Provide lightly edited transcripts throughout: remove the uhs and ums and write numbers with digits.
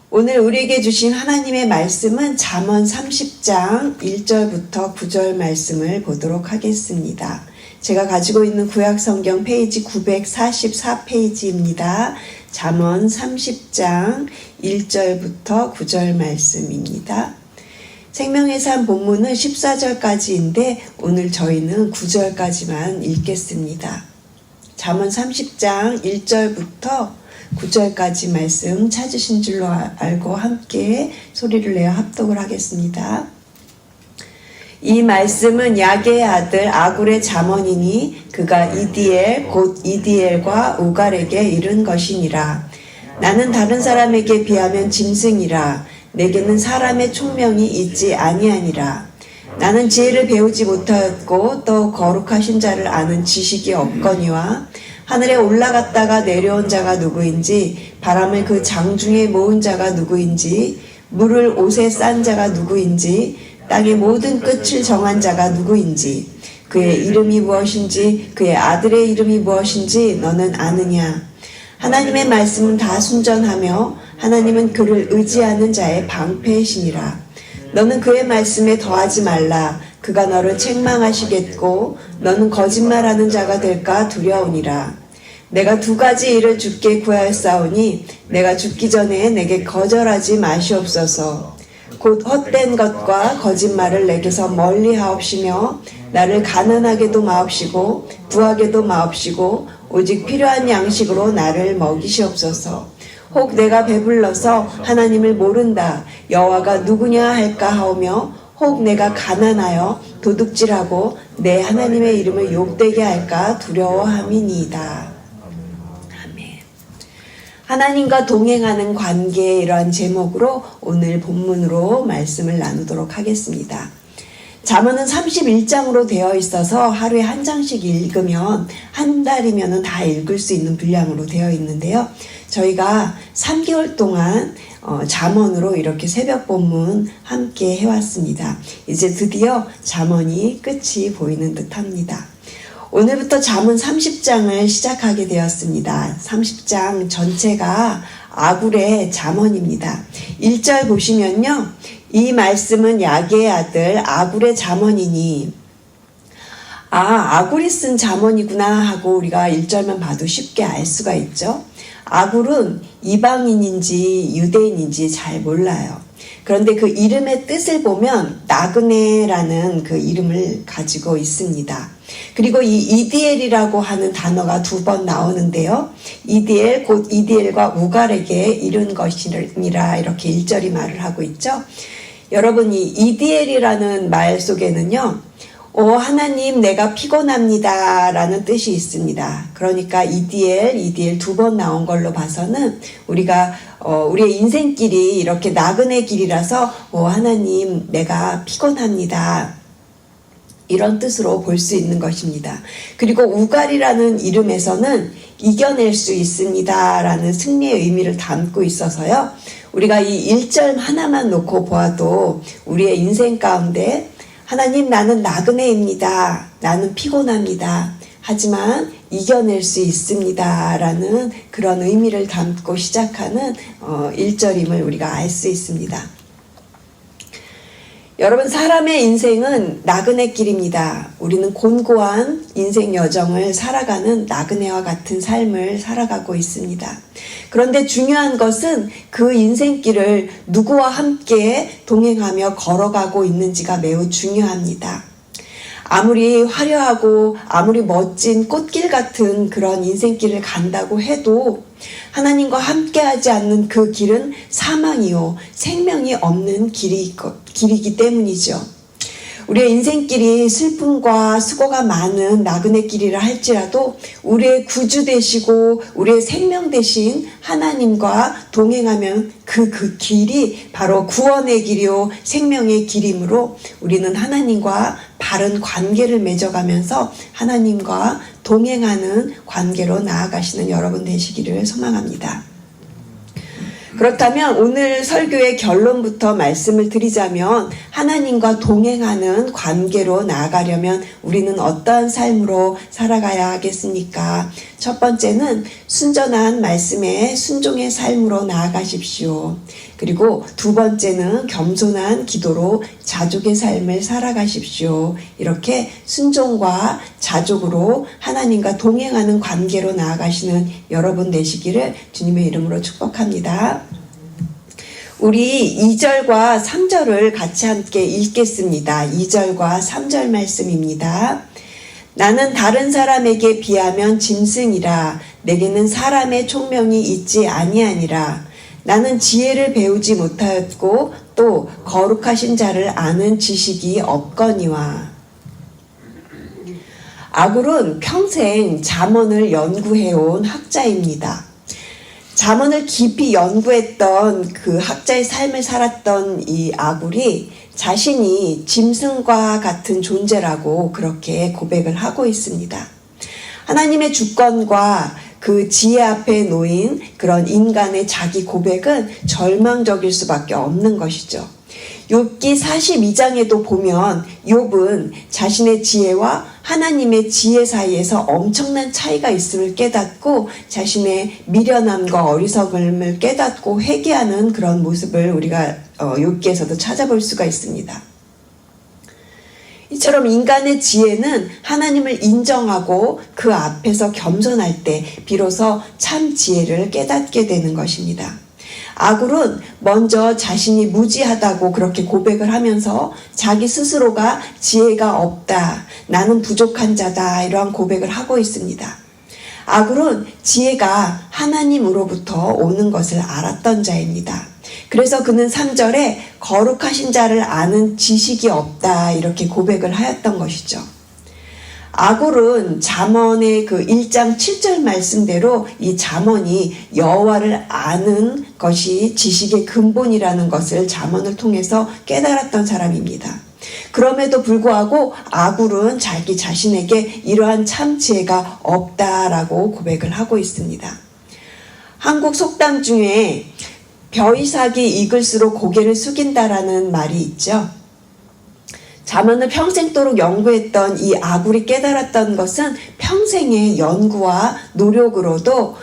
오늘 우리에게 주신 하나님의 말씀은 잠언 30장 1절부터 9절 말씀을 보도록 하겠습니다. 제가 가지고 있는 구약성경 페이지 944페이지입니다. 잠언 30장 1절부터 9절 말씀입니다. 생명의 삶 본문은 14절까지인데 오늘 저희는 9절까지만 읽겠습니다. 잠언 30장 1절부터 9절까지 말씀 찾으신 줄로 알고 함께 소리를 내어 합독을 하겠습니다. 이 말씀은 야게의 아들 아굴의 잠언이니 그가 이디엘 곧 이디엘과 우갈에게 이른 것이니라. 나는 다른 사람에게 비하면 짐승이라. 내게는 사람의 총명이 있지 아니하니라. 나는 지혜를 배우지 못하였고 또 거룩하신 자를 아는 지식이 없거니와 하늘에 올라갔다가 내려온 자가 누구인지 바람을 그 장중에 모은 자가 누구인지 물을 옷에 싼 자가 누구인지 땅의 모든 끝을 정한 자가 누구인지 그의 이름이 무엇인지 그의 아들의 이름이 무엇인지 너는 아느냐. 하나님의 말씀은 다 순전하며 하나님은 그를 의지하는 자의 방패이시니라. 너는 그의 말씀에 더하지 말라. 그가 너를 책망하시겠고 너는 거짓말하는 자가 될까 두려우니라. 내가 두 가지 일을 주께 구하였사오니 내가 죽기 전에 내게 거절하지 마시옵소서. 곧 헛된 것과 거짓말을 내게서 멀리 하옵시며 나를 가난하게도 마옵시고 부하게도 마옵시고 오직 필요한 양식으로 나를 먹이시옵소서. 혹 내가 배불러서 하나님을 모른다 여호와가 누구냐 할까 하오며 혹 내가 가난하여 도둑질하고 내 하나님의 이름을 욕되게 할까 두려워함이니이다. 아멘. 하나님과 동행하는 관계 이러한 제목으로 오늘 본문으로 말씀을 나누도록 하겠습니다. 잠언은 31장으로 되어 있어서 하루에 한 장씩 읽으면 한 달이면 다 읽을 수 있는 분량으로 되어 있는데요. 저희가 3개월 동안 잠언으로 이렇게 새벽 본문 함께 해왔습니다. 이제 드디어 잠언이 끝이 보이는 듯합니다. 오늘부터 잠언 30장을 시작하게 되었습니다. 30장 전체가 아굴의 잠언입니다. 1절 보시면요. 이 말씀은 야게의 아들 아굴의 잠언이니 아굴이 쓴 잠언이구나 하고 우리가 1절만 봐도 쉽게 알 수가 있죠. 아굴은 이방인인지 유대인인지 잘 몰라요. 그런데 그 이름의 뜻을 보면 나그네라는 그 이름을 가지고 있습니다. 그리고 이 이디엘이라고 하는 단어가 2번 나오는데요. 이디엘 곧 이디엘과 우갈에게 이른 것이니라 이렇게 1절이 말을 하고 있죠. 여러분 이 이디엘이라는 말 속에는요. 하나님 내가 피곤합니다 라는 뜻이 있습니다. 그러니까 이디엘 2번 나온 걸로 봐서는 우리가 우리의 인생길이 이렇게 나그네 길이라서 하나님 내가 피곤합니다 이런 뜻으로 볼 수 있는 것입니다. 그리고 우갈이라는 이름에서는 이겨낼 수 있습니다 라는 승리의 의미를 담고 있어서요. 우리가 이 1절 하나만 놓고 보아도 우리의 인생 가운데 하나님 나는 나그네입니다. 나는 피곤합니다. 하지만 이겨낼 수 있습니다. 라는 그런 의미를 담고 시작하는 1절임을 우리가 알 수 있습니다. 여러분 사람의 인생은 나그네 길입니다. 우리는 곤고한 인생 여정을 살아가는 나그네와 같은 삶을 살아가고 있습니다. 그런데 중요한 것은 그 인생길을 누구와 함께 동행하며 걸어가고 있는지가 매우 중요합니다. 아무리 화려하고 아무리 멋진 꽃길 같은 그런 인생길을 간다고 해도 하나님과 함께하지 않는 그 길은 사망이요 생명이 없는 길이기 때문이죠. 우리의 인생길이 슬픔과 수고가 많은 나그네 길이라 할지라도 우리의 구주 되시고 우리의 생명 되신 하나님과 동행하면 그 길이 바로 구원의 길이요 생명의 길이므로 우리는 하나님과 바른 관계를 맺어가면서 하나님과 동행하는 관계로 나아가시는 여러분 되시기를 소망합니다. 그렇다면 오늘 설교의 결론부터 말씀을 드리자면 하나님과 동행하는 관계로 나아가려면 우리는 어떠한 삶으로 살아가야 하겠습니까? 첫 번째는 순전한 말씀에 순종의 삶으로 나아가십시오. 그리고 두 번째는 겸손한 기도로 자족의 삶을 살아가십시오. 이렇게 순종과 자족으로 하나님과 동행하는 관계로 나아가시는 여러분 되시기를 주님의 이름으로 축복합니다. 우리 2절과 3절을 같이 함께 읽겠습니다. 2절과 3절 말씀입니다. 나는 다른 사람에게 비하면 짐승이라 내게는 사람의 총명이 있지 아니하니라. 나는 지혜를 배우지 못하였고 또 거룩하신 자를 아는 지식이 없거니와. 아굴은 평생 잠언을 연구해온 학자입니다. 잠언을 깊이 연구했던 그 학자의 삶을 살았던 이 아굴이 자신이 짐승과 같은 존재라고 그렇게 고백을 하고 있습니다. 하나님의 주권과 그 지혜 앞에 놓인 그런 인간의 자기 고백은 절망적일 수밖에 없는 것이죠. 욥기 42장에도 보면 욥은 자신의 지혜와 하나님의 지혜 사이에서 엄청난 차이가 있음을 깨닫고 자신의 미련함과 어리석음을 깨닫고 회개하는 그런 모습을 우리가 욥기에서도 찾아볼 수가 있습니다. 이처럼 인간의 지혜는 하나님을 인정하고 그 앞에서 겸손할 때 비로소 참 지혜를 깨닫게 되는 것입니다. 아굴은 먼저 자신이 무지하다고 그렇게 고백을 하면서 자기 스스로가 지혜가 없다, 나는 부족한 자다 이러한 고백을 하고 있습니다. 아굴은 지혜가 하나님으로부터 오는 것을 알았던 자입니다. 그래서 그는 3절에 거룩하신 자를 아는 지식이 없다 이렇게 고백을 하였던 것이죠. 아굴은 잠언의 그 1장 7절 말씀대로 이 잠언이 여호와를 아는 것이 지식의 근본이라는 것을 잠언을 통해서 깨달았던 사람입니다. 그럼에도 불구하고 아굴은 자기 자신에게 이러한 참 지혜가 없다라고 고백을 하고 있습니다. 한국 속담 중에 벼이삭이 익을수록 고개를 숙인다라는 말이 있죠. 잠언을 평생도록 연구했던 이 아굴이 깨달았던 것은 평생의 연구와 노력으로도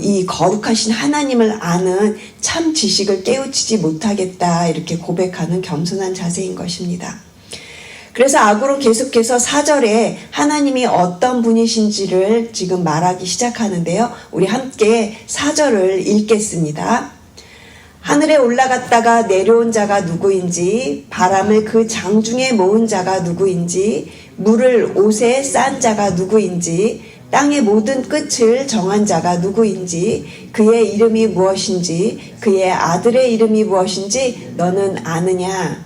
이 거룩하신 하나님을 아는 참 지식을 깨우치지 못하겠다 이렇게 고백하는 겸손한 자세인 것입니다. 그래서 아굴은 계속해서 4절에 하나님이 어떤 분이신지를 지금 말하기 시작하는데요. 우리 함께 4절을 읽겠습니다. 하늘에 올라갔다가 내려온 자가 누구인지, 바람을 그 장중에 모은 자가 누구인지, 물을 옷에 싼 자가 누구인지, 땅의 모든 끝을 정한 자가 누구인지, 그의 이름이 무엇인지, 그의 아들의 이름이 무엇인지 너는 아느냐?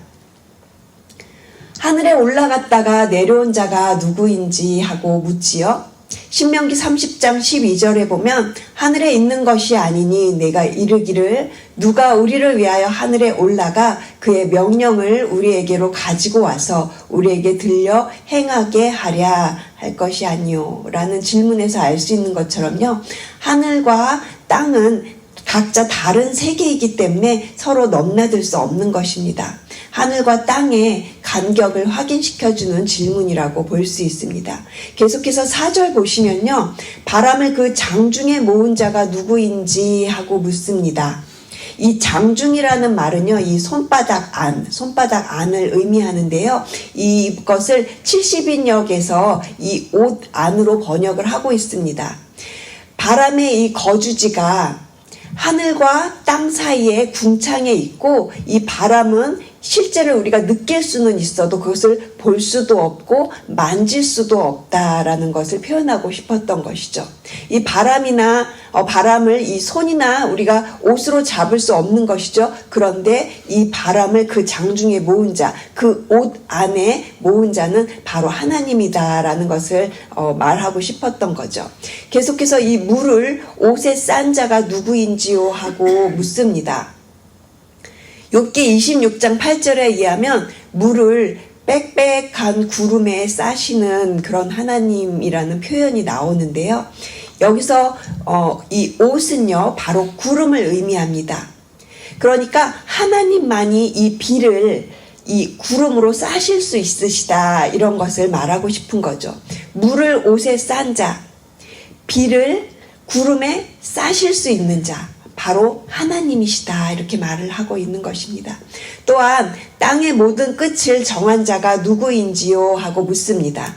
하늘에 올라갔다가 내려온 자가 누구인지 하고 묻지요. 신명기 30장 12절에 보면 하늘에 있는 것이 아니니 내가 이르기를 누가 우리를 위하여 하늘에 올라가 그의 명령을 우리에게로 가지고 와서 우리에게 들려 행하게 하랴 할 것이 아니요 라는 질문에서 알 수 있는 것처럼요. 하늘과 땅은 각자 다른 세계이기 때문에 서로 넘나들 수 없는 것입니다. 하늘과 땅의 간격을 확인시켜주는 질문이라고 볼 수 있습니다. 계속해서 4절 보시면요. 바람을 그 장중에 모은 자가 누구인지 하고 묻습니다. 이 장중이라는 말은요. 이 손바닥 안을 의미하는데요. 이것을 70인역에서 이 옷 안으로 번역을 하고 있습니다. 바람의 이 거주지가 하늘과 땅 사이에 궁창에 있고 이 바람은 실제로 우리가 느낄 수는 있어도 그것을 볼 수도 없고 만질 수도 없다라는 것을 표현하고 싶었던 것이죠. 이 바람을 이 손이나 우리가 옷으로 잡을 수 없는 것이죠. 그런데 이 바람을 그 장중에 모은 자, 그 옷 안에 모은 자는 바로 하나님이다라는 것을 말하고 싶었던 거죠. 계속해서 이 물을 옷에 싼 자가 누구인지요 하고 묻습니다. 욥기 26장 8절에 의하면 물을 빽빽한 구름에 싸시는 그런 하나님이라는 표현이 나오는데요. 여기서 이 옷은요 바로 구름을 의미합니다. 그러니까 하나님만이 이 비를 이 구름으로 싸실 수 있으시다, 이런 것을 말하고 싶은 거죠. 물을 옷에 싼 자, 비를 구름에 싸실 수 있는 자, 바로 하나님이시다, 이렇게 말을 하고 있는 것입니다. 또한 땅의 모든 끝을 정한 자가 누구인지요 하고 묻습니다.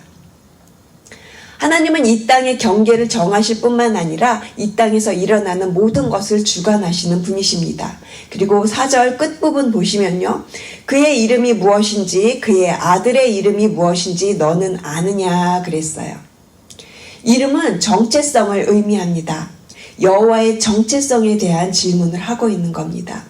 하나님은 이 땅의 경계를 정하실 뿐만 아니라 이 땅에서 일어나는 모든 것을 주관하시는 분이십니다. 그리고 4절 끝부분 보시면요, 그의 이름이 무엇인지, 그의 아들의 이름이 무엇인지 너는 아느냐 그랬어요. 이름은 정체성을 의미합니다. 여호와의 정체성에 대한 질문을 하고 있는 겁니다.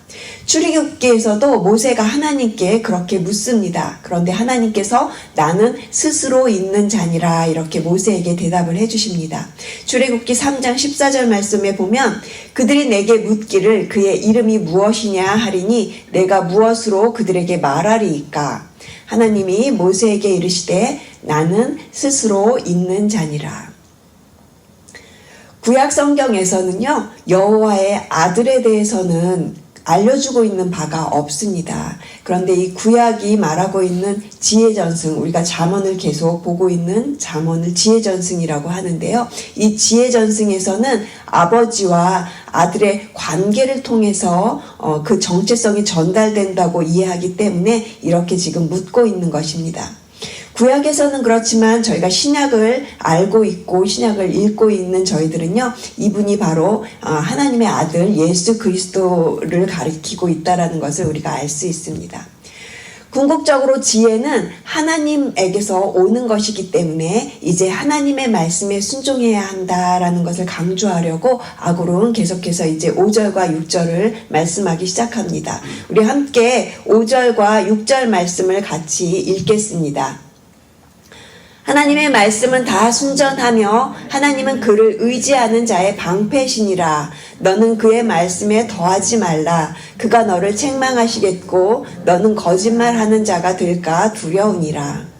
출애굽기에서도 모세가 하나님께 그렇게 묻습니다. 그런데 하나님께서 나는 스스로 있는 자니라, 이렇게 모세에게 대답을 해주십니다. 출애굽기 3장 14절 말씀에 보면 그들이 내게 묻기를 그의 이름이 무엇이냐 하리니 내가 무엇으로 그들에게 말하리이까. 하나님이 모세에게 이르시되 나는 스스로 있는 자니라. 구약 성경에서는요, 여호와의 아들에 대해서는 알려주고 있는 바가 없습니다. 그런데 이 구약이 말하고 있는 지혜전승, 우리가 잠언을 계속 보고 있는 잠언을 지혜전승이라고 하는데요. 이 지혜전승에서는 아버지와 아들의 관계를 통해서 그 정체성이 전달된다고 이해하기 때문에 이렇게 지금 묻고 있는 것입니다. 구약에서는 그렇지만 저희가 신약을 알고 있고 신약을 읽고 있는 저희들은요, 이분이 바로 하나님의 아들 예수 그리스도를 가리키고 있다는 것을 우리가 알 수 있습니다. 궁극적으로 지혜는 하나님에게서 오는 것이기 때문에 이제 하나님의 말씀에 순종해야 한다라는 것을 강조하려고 아고론 계속해서 이제 5절과 6절을 말씀하기 시작합니다. 우리 함께 5절과 6절 말씀을 같이 읽겠습니다. 하나님의 말씀은 다 순전하며 하나님은 그를 의지하는 자의 방패시니라. 너는 그의 말씀에 더하지 말라. 그가 너를 책망하시겠고 너는 거짓말하는 자가 될까 두려우니라.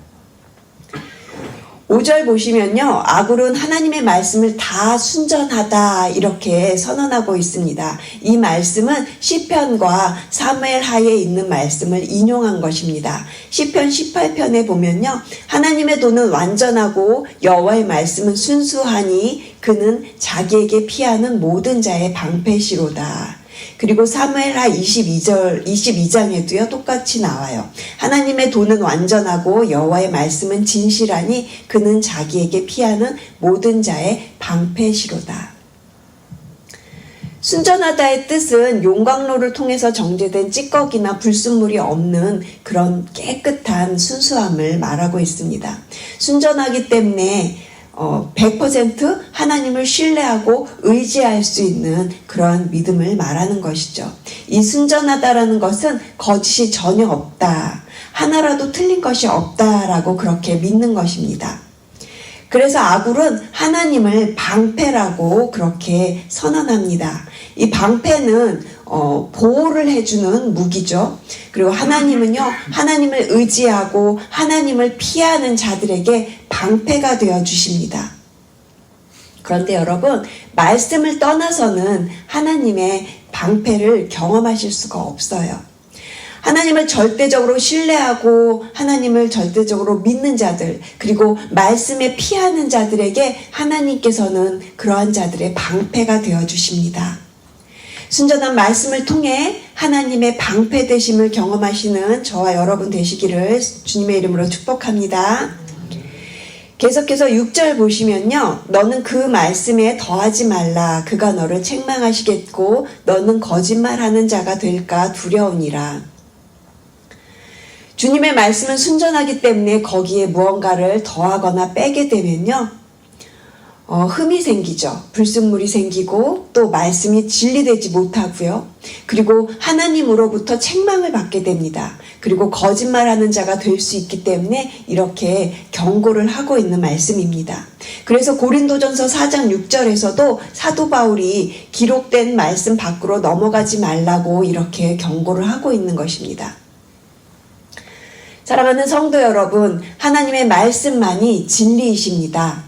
5절 보시면요, 아굴은 하나님의 말씀을 다 순전하다 이렇게 선언하고 있습니다. 이 말씀은 시편과 사무엘하에 있는 말씀을 인용한 것입니다. 시편 18편에 보면요, 하나님의 도는 완전하고 여호와의 말씀은 순수하니 그는 자기에게 피하는 모든 자의 방패시로다. 그리고 사무엘하 22장에도요 똑같이 나와요. 하나님의 도는 완전하고 여호와의 말씀은 진실하니 그는 자기에게 피하는 모든 자의 방패시로다. 순전하다의 뜻은 용광로를 통해서 정제된 찌꺼기나 불순물이 없는 그런 깨끗한 순수함을 말하고 있습니다. 순전하기 때문에 100% 하나님을 신뢰하고 의지할 수 있는 그러한 믿음을 말하는 것이죠. 이 순전하다라는 것은 거짓이 전혀 없다, 하나라도 틀린 것이 없다라고 그렇게 믿는 것입니다. 그래서 아굴은 하나님을 방패라고 그렇게 선언합니다. 이 방패는 보호를 해주는 무기죠. 그리고 하나님은요, 하나님을 의지하고 하나님을 피하는 자들에게 방패가 되어 주십니다. 그런데 여러분, 말씀을 떠나서는 하나님의 방패를 경험하실 수가 없어요. 하나님을 절대적으로 신뢰하고 하나님을 절대적으로 믿는 자들, 그리고 말씀에 피하는 자들에게 하나님께서는 그러한 자들의 방패가 되어 주십니다. 순전한 말씀을 통해 하나님의 방패 되심을 경험하시는 저와 여러분 되시기를 주님의 이름으로 축복합니다. 계속해서 6절 보시면요, 너는 그 말씀에 더하지 말라. 그가 너를 책망하시겠고 너는 거짓말하는 자가 될까 두려우니라. 주님의 말씀은 순전하기 때문에 거기에 무언가를 더하거나 빼게 되면요, 흠이 생기죠. 불순물이 생기고 또 말씀이 진리되지 못하고요. 그리고 하나님으로부터 책망을 받게 됩니다. 그리고 거짓말하는 자가 될 수 있기 때문에 이렇게 경고를 하고 있는 말씀입니다. 그래서 고린도전서 4장 6절에서도 사도 바울이 기록된 말씀 밖으로 넘어가지 말라고 이렇게 경고를 하고 있는 것입니다. 사랑하는 성도 여러분, 하나님의 말씀만이 진리이십니다.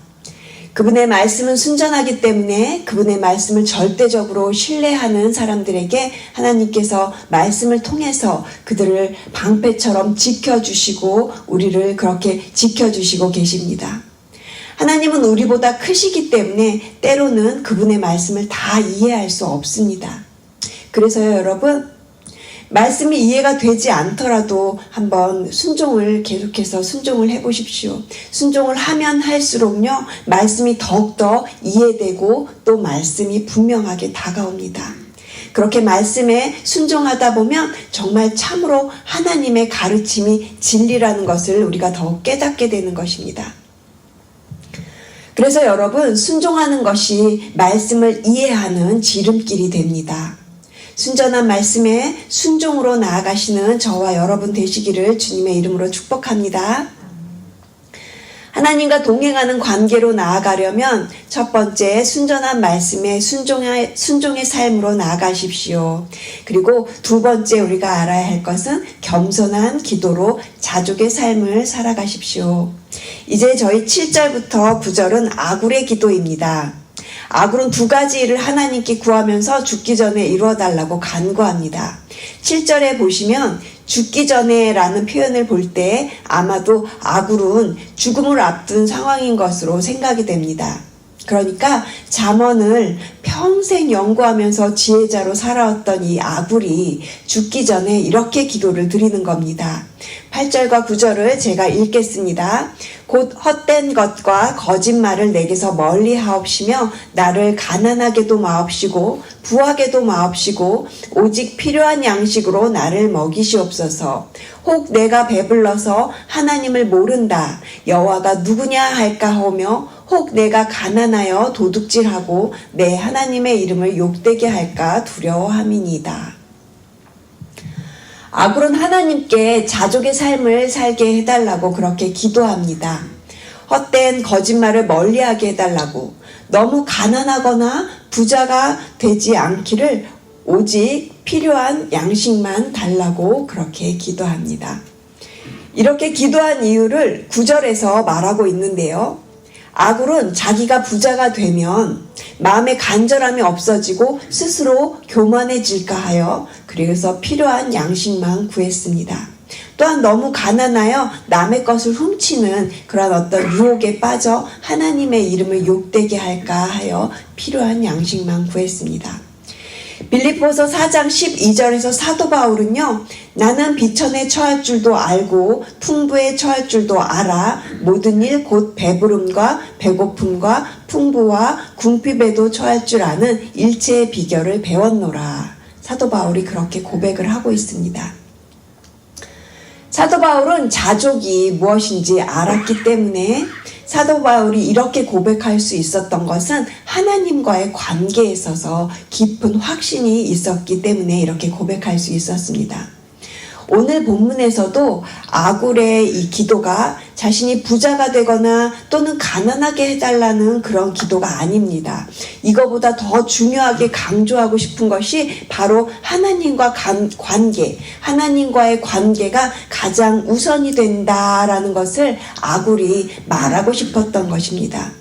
그분의 말씀은 순전하기 때문에 그분의 말씀을 절대적으로 신뢰하는 사람들에게 하나님께서 말씀을 통해서 그들을 방패처럼 지켜주시고 우리를 그렇게 지켜주시고 계십니다. 하나님은 우리보다 크시기 때문에 때로는 그분의 말씀을 다 이해할 수 없습니다. 그래서요, 여러분, 말씀이 이해가 되지 않더라도 한번 계속해서 순종을 해보십시오. 순종을 하면 할수록요, 말씀이 더욱더 이해되고 또 말씀이 분명하게 다가옵니다. 그렇게 말씀에 순종하다 보면 정말 참으로 하나님의 가르침이 진리라는 것을 우리가 더욱 깨닫게 되는 것입니다. 그래서 여러분, 순종하는 것이 말씀을 이해하는 지름길이 됩니다. 순전한 말씀에 순종으로 나아가시는 저와 여러분 되시기를 주님의 이름으로 축복합니다. 하나님과 동행하는 관계로 나아가려면 첫 번째 순전한 말씀에 순종의 삶으로 나아가십시오. 그리고 두 번째 우리가 알아야 할 것은 겸손한 기도로 자족의 삶을 살아가십시오. 이제 저희 7절부터 9절은 아굴의 기도입니다. 아굴은 두 가지 일을 하나님께 구하면서 죽기 전에 이루어달라고 간구합니다. 7절에 보시면 죽기 전에 라는 표현을 볼 때 아마도 아굴은 죽음을 앞둔 상황인 것으로 생각이 됩니다. 그러니까 잠언을 평생 연구하면서 지혜자로 살아왔던 이 아굴이 죽기 전에 이렇게 기도를 드리는 겁니다. 8절과 9절을 제가 읽겠습니다. 곧 헛된 것과 거짓말을 내게서 멀리 하옵시며 나를 가난하게도 마옵시고 부하게도 마옵시고 오직 필요한 양식으로 나를 먹이시옵소서. 혹 내가 배불러서 하나님을 모른다 여호와가 누구냐 할까 하며 혹 내가 가난하여 도둑질하고 내 하나님의 이름을 욕되게 할까 두려워함이니이다. 아굴은 하나님께 자족의 삶을 살게 해달라고 그렇게 기도합니다. 헛된 거짓말을 멀리하게 해달라고, 너무 가난하거나 부자가 되지 않기를 오직 필요한 양식만 달라고 그렇게 기도합니다. 이렇게 기도한 이유를 9절에서 말하고 있는데요. 아굴은 자기가 부자가 되면 마음의 간절함이 없어지고 스스로 교만해질까 하여 그래서 필요한 양식만 구했습니다. 또한 너무 가난하여 남의 것을 훔치는 그런 어떤 유혹에 빠져 하나님의 이름을 욕되게 할까 하여 필요한 양식만 구했습니다. 빌립보서 4장 12절에서 사도 바울은요. 나는 비천에 처할 줄도 알고 풍부에 처할 줄도 알아 모든 일 곧 배부름과 배고픔과 풍부와 궁핍에도 처할 줄 아는 일체의 비결을 배웠노라. 사도 바울이 그렇게 고백을 하고 있습니다. 사도 바울은 자족이 무엇인지 알았기 때문에 사도 바울이 이렇게 고백할 수 있었던 것은 하나님과의 관계에 있어서 깊은 확신이 있었기 때문에 이렇게 고백할 수 있었습니다. 오늘 본문에서도 아굴의 이 기도가 자신이 부자가 되거나 또는 가난하게 해달라는 그런 기도가 아닙니다. 이거보다 더 중요하게 강조하고 싶은 것이 바로 하나님과 관계, 하나님과의 관계가 가장 우선이 된다라는 것을 아굴이 말하고 싶었던 것입니다.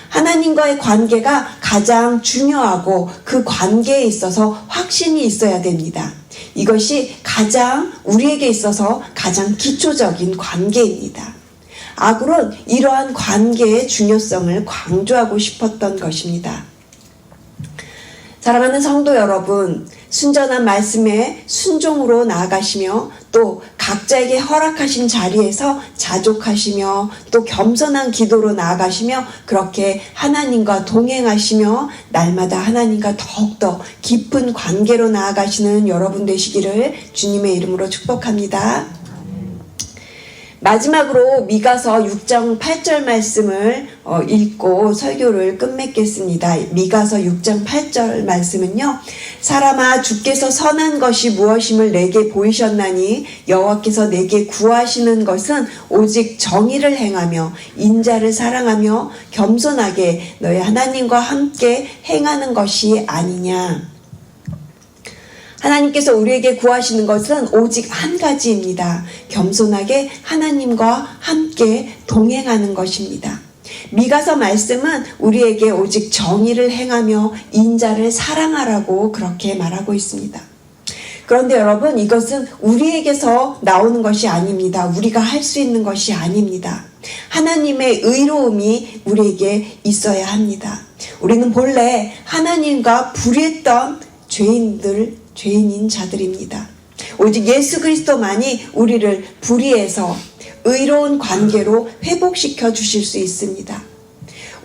하나님과의 관계가 가장 중요하고 그 관계에 있어서 확신이 있어야 됩니다. 이것이 우리에게 있어서 가장 기초적인 관계입니다. 아굴은 이러한 관계의 중요성을 강조하고 싶었던 것입니다. 사랑하는 성도 여러분, 순전한 말씀에 순종으로 나아가시며 또 각자에게 허락하신 자리에서 자족하시며 또 겸손한 기도로 나아가시며 그렇게 하나님과 동행하시며 날마다 하나님과 더욱더 깊은 관계로 나아가시는 여러분 되시기를 주님의 이름으로 축복합니다. 마지막으로 미가서 6장 8절 말씀을 읽고 설교를 끝맺겠습니다. 미가서 6장 8절 말씀은요. 사람아 주께서 선한 것이 무엇임을 내게 보이셨나니 여호와께서 내게 구하시는 것은 오직 정의를 행하며 인자를 사랑하며 겸손하게 너희 하나님과 함께 행하는 것이 아니냐. 하나님께서 우리에게 구하시는 것은 오직 한 가지입니다. 겸손하게 하나님과 함께 동행하는 것입니다. 미가서 말씀은 우리에게 오직 정의를 행하며 인자를 사랑하라고 그렇게 말하고 있습니다. 그런데 여러분, 이것은 우리에게서 나오는 것이 아닙니다. 우리가 할 수 있는 것이 아닙니다. 하나님의 의로움이 우리에게 있어야 합니다. 우리는 본래 하나님과 불의했던 죄인인 자들입니다. 오직 예수 그리스도만이 우리를 불의해서 의로운 관계로 회복시켜 주실 수 있습니다.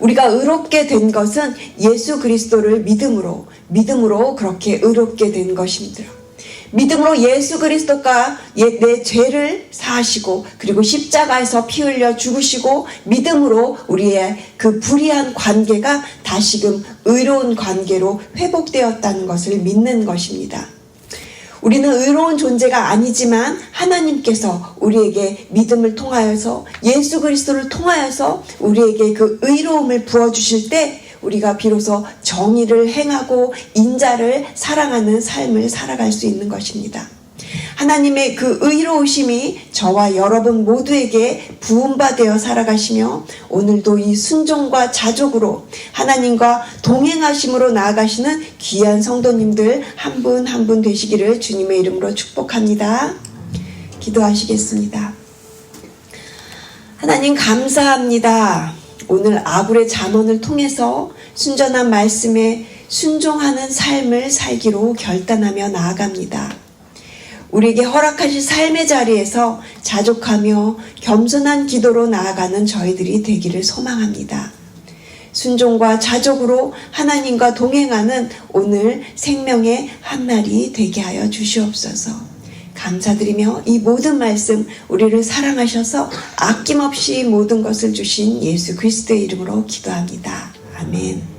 우리가 의롭게 된 것은 예수 그리스도를 믿음으로 그렇게 의롭게 된 것입니다. 믿음으로 예수 그리스도가 내 죄를 사하시고 그리고 십자가에서 피 흘려 죽으시고 믿음으로 우리의 그 불의한 관계가 다시금 의로운 관계로 회복되었다는 것을 믿는 것입니다. 우리는 의로운 존재가 아니지만 하나님께서 우리에게 믿음을 통하여서 예수 그리스도를 통하여서 우리에게 그 의로움을 부어주실 때 우리가 비로소 정의를 행하고 인자를 사랑하는 삶을 살아갈 수 있는 것입니다. 하나님의 그 의로우심이 저와 여러분 모두에게 부음받아 살아가시며 오늘도 이 순종과 자족으로 하나님과 동행하심으로 나아가시는 귀한 성도님들 한 분 한 분 되시기를 주님의 이름으로 축복합니다. 기도하시겠습니다. 하나님 감사합니다. 오늘 아굴의 잠언을 통해서 순전한 말씀에 순종하는 삶을 살기로 결단하며 나아갑니다. 우리에게 허락하신 삶의 자리에서 자족하며 겸손한 기도로 나아가는 저희들이 되기를 소망합니다. 순종과 자족으로 하나님과 동행하는 오늘 생명의 한날이 되게 하여 주시옵소서. 감사드리며 이 모든 말씀 우리를 사랑하셔서 아낌없이 모든 것을 주신 예수 그리스도의 이름으로 기도합니다. 아멘.